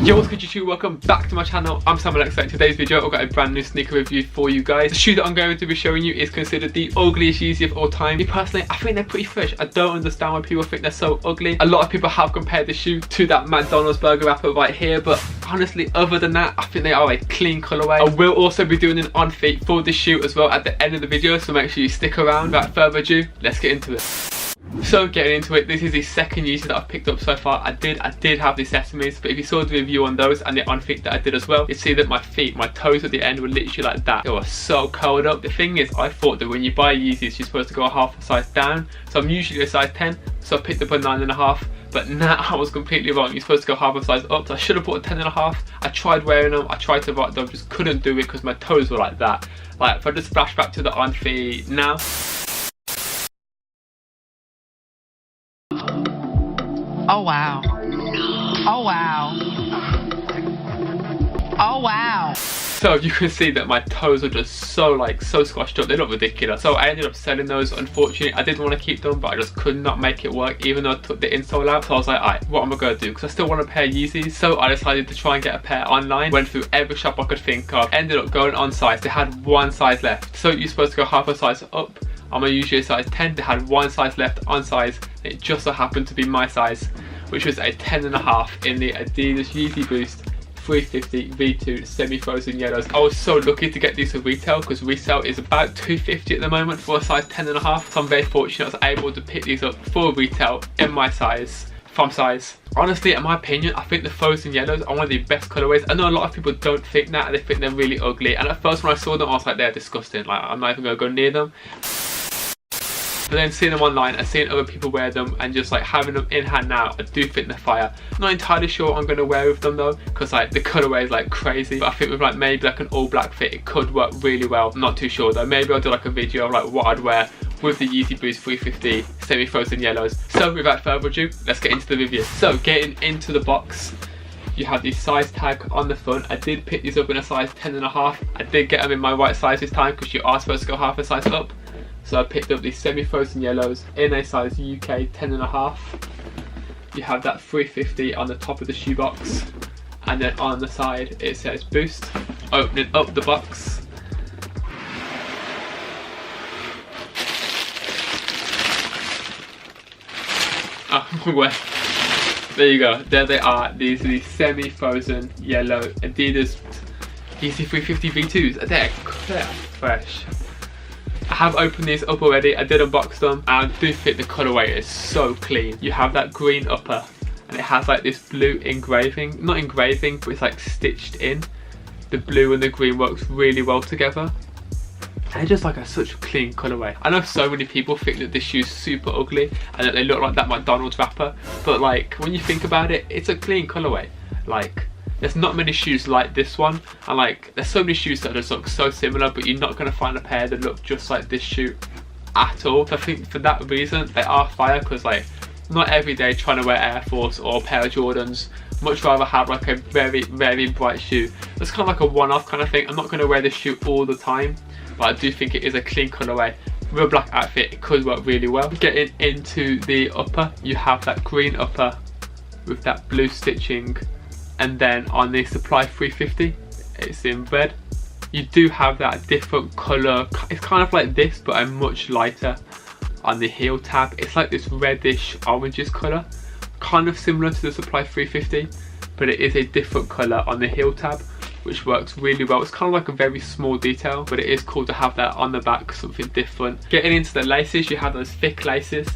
Yo, what's good YouTube? Welcome back to my channel. I'm Alxr. In today's video I've got a brand new sneaker review for you guys. The shoe that I'm going to be showing you is considered the ugliest Yeezy of all time. Me personally, I think they're pretty fresh. I don't understand why people think they're so ugly. A lot of people have compared the shoe to that McDonald's burger wrapper right here, but honestly, other than that, I think they are a clean colorway. I will also be doing an on feet for this shoe as well at the end of the video, so make sure you stick around. Without further ado, let's get into it. So getting into it, this is the second Yeezy that I've picked up so far. I did have the Sesames, but if you saw the review on those and the on feet that I did as well, you'd see that my toes at the end were literally like that. They were so curled up. The thing is, I thought that when you buy Yeezys, you're supposed to go half a size down. So I'm usually a size 10, so I picked up a 9.5. But now I was completely wrong. You're supposed to go half a size up, so I should have bought a 10.5. I tried wearing them, I tried to rock them, just couldn't do it because my toes were like that. Like, if I just flash back to the on feet now. Oh wow. Oh wow. Oh wow. So you can see that my toes are just so squashed up. They look ridiculous. So I ended up selling those. Unfortunately, I did want to keep them, but I just could not make it work even though I took the insole out. So I was like, alright, what am I going to do? Because I still want a pair of Yeezys. So I decided to try and get a pair online. Went through every shop I could think of. Ended up going on size. They had one size left. So you're supposed to go half a size up. I'm usually a size 10. They had one size left on size. It just so happened to be my size, which was a 10.5 in the Adidas Yeezy Boost 350 V2 Semi Frozen Yellows. I was so lucky to get these for retail because resale is about $250 at the moment for a size 10.5. So I'm very fortunate I was able to pick these up for retail in my size. From size. Honestly, in my opinion, I think the Frozen Yellows are one of the best colorways. I know a lot of people don't think that, they think they're really ugly. And at first when I saw them, I was like, they're disgusting. Like, I'm not even gonna go near them. But then seeing them online and seeing other people wear them and just like having them in hand now, I do think they're fire. Not entirely sure what I'm going to wear with them though, because like the colorway is like crazy. But I think with like maybe like an all black fit, it could work really well. I'm not too sure though. Maybe I'll do like a video of like what I'd wear with the Yeezy Boost 350 Semi Frozen Yellows. So without further ado, let's get into the review. So getting into the box, you have the size tag on the front. I did pick these up in a size 10.5. I did get them in my right size this time because you are supposed to go half a size up. So I picked up the Semi Frozen Yellows in a size UK 10.5. You have that 350 on the top of the shoebox, and then on the side it says Boost. Opening up the box, there you go, there they are. These are the Semi Frozen Yellow Adidas Yeezy 350 V2s. They're fresh. I have opened these up already. I did unbox them and I do think the colorway is so clean. You have that green upper and it has like this blue engraving, not engraving, but it's like stitched in. The blue and the green works really well together. They're just like such a clean colorway. I know so many people think that this shoe's super ugly and that they look like that McDonald's wrapper, but like when you think about it, it's a clean colorway. Like, there's not many shoes like this one, and like there's so many shoes that just look so similar, but you're not going to find a pair that look just like this shoe at all. So I think for that reason they are fire, because like not every day trying to wear Air Force or a pair of Jordans. Much rather have like a very bright shoe. It's kind of like a one-off kind of thing. I'm not going to wear this shoe all the time, but I do think it is a clean colorway. With a black outfit it could work really well. Getting into the upper, you have that green upper with that blue stitching. And then on the Supply 350, it's in red. You do have that different colour. It's kind of like this, but a much lighter on the heel tab. It's like this reddish orangish colour. Kind of similar to the Supply 350, but it is a different colour on the heel tab, which works really well. It's kind of like a very small detail, but it is cool to have that on the back, something different. Getting into the laces, you have those thick laces.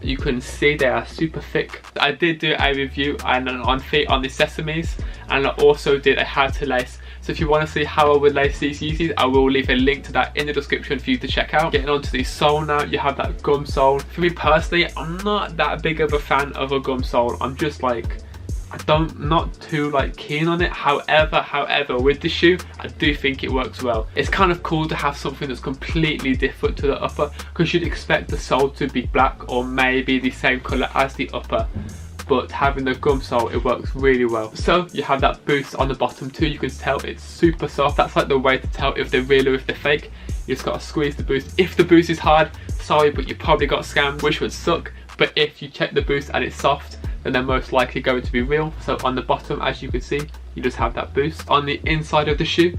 You can see they are super thick. I did do a review and an on feet on the Sesames, and I also did a how to lace. So if you want to see how I would lace these Yeezys, I will leave a link to that in the description for you to check out. Getting onto the sole now, you have that gum sole. For me personally, I'm not that big of a fan of a gum sole. I'm just like, not too like keen on it. However, with the shoe, I do think it works well. It's kind of cool to have something that's completely different to the upper, because you'd expect the sole to be black or maybe the same colour as the upper, but having the gum sole, it works really well. So you have that Boost on the bottom too. You can tell it's super soft. That's like the way to tell if they're real or if they're fake. You just gotta squeeze the Boost. If the Boost is hard, sorry, but you probably got scammed, which would suck. But if you check the Boost and it's soft, then they're most likely going to be real. So on the bottom, as you can see, you just have that boost. On the inside of the shoe,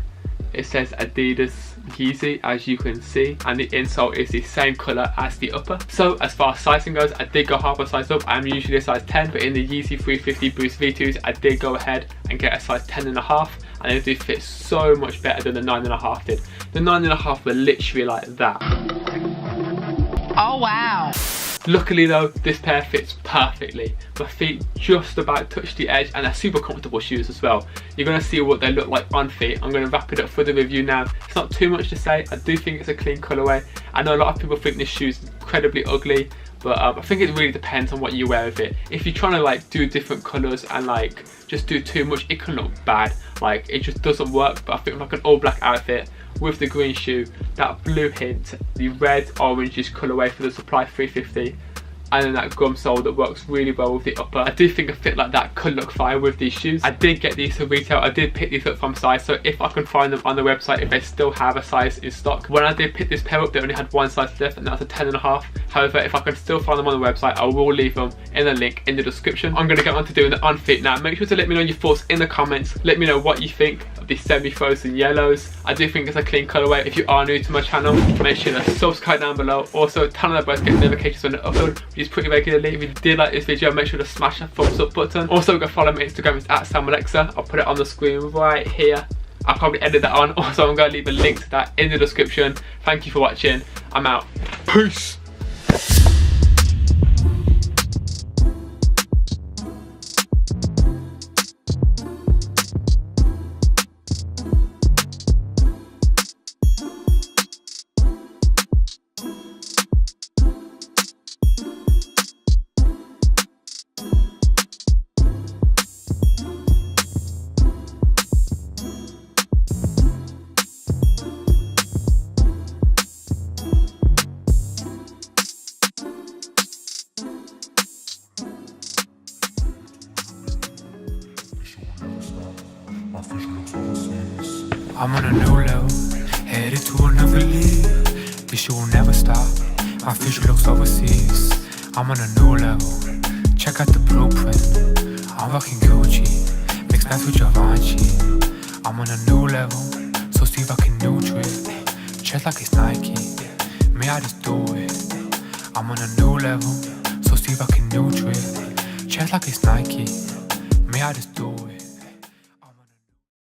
it says Adidas Yeezy, as you can see, and the insole is the same colour as the upper. So as far as sizing goes, I did go half a size up. I'm usually a size 10, but in the Yeezy 350 Boost V2s, I did go ahead and get a size 10.5, and they do fit so much better than the 9.5 did. The 9.5 were literally like that. Oh wow. Luckily though, this pair fits perfectly. My feet just about touch the edge, and they're super comfortable shoes as well. You're going to see what they look like on feet. I'm going to wrap it up for the review now. It's not too much to say. I do think it's a clean colourway. I know a lot of people think this shoe is incredibly ugly, but I think it really depends on what you wear with it. If you're trying to like do different colours and like just do too much, it can look bad. Like it just doesn't work. But I think like an all black outfit with the green shoe, that blue hint, the red orangish colourway for the Supply 350, and then that gum sole that works really well with the upper. I do think a fit like that could look fine with these shoes. I did get these to retail. I did pick these up from size, so if I can find them on the website, if they still have a size in stock. When I did pick this pair up, they only had one size left, and that's a 10.5. However, if I can still find them on the website, I will leave them in the link in the description. I'm going to get on to doing the on-fit now. Make sure to let me know your thoughts in the comments. Let me know what you think of the Semi Frozen Yellows. I do think it's a clean colourway. If you are new to my channel, make sure to subscribe down below. Also, turn on the bell to get notifications when I upload, which is pretty regularly. If you did like this video, make sure to smash that thumbs up button. Also, go follow my Instagram, it's @Alxr. I'll put it on the screen right here. I'll probably edit that on. Also, I'm going to leave a link to that in the description. Thank you for watching. I'm out. Peace. I'm on a new level, headed to another league. This shit will never stop, my future looks overseas. I'm on a new level, check out the blueprint. I'm rocking Gucci, mixed match with Givenchy. I'm on a new level, so see if I can neutral it. Chest like it's Nike, may I just do it. I'm on a new level, so see if I can neutral it. Chest like it's Nike, may I just do it.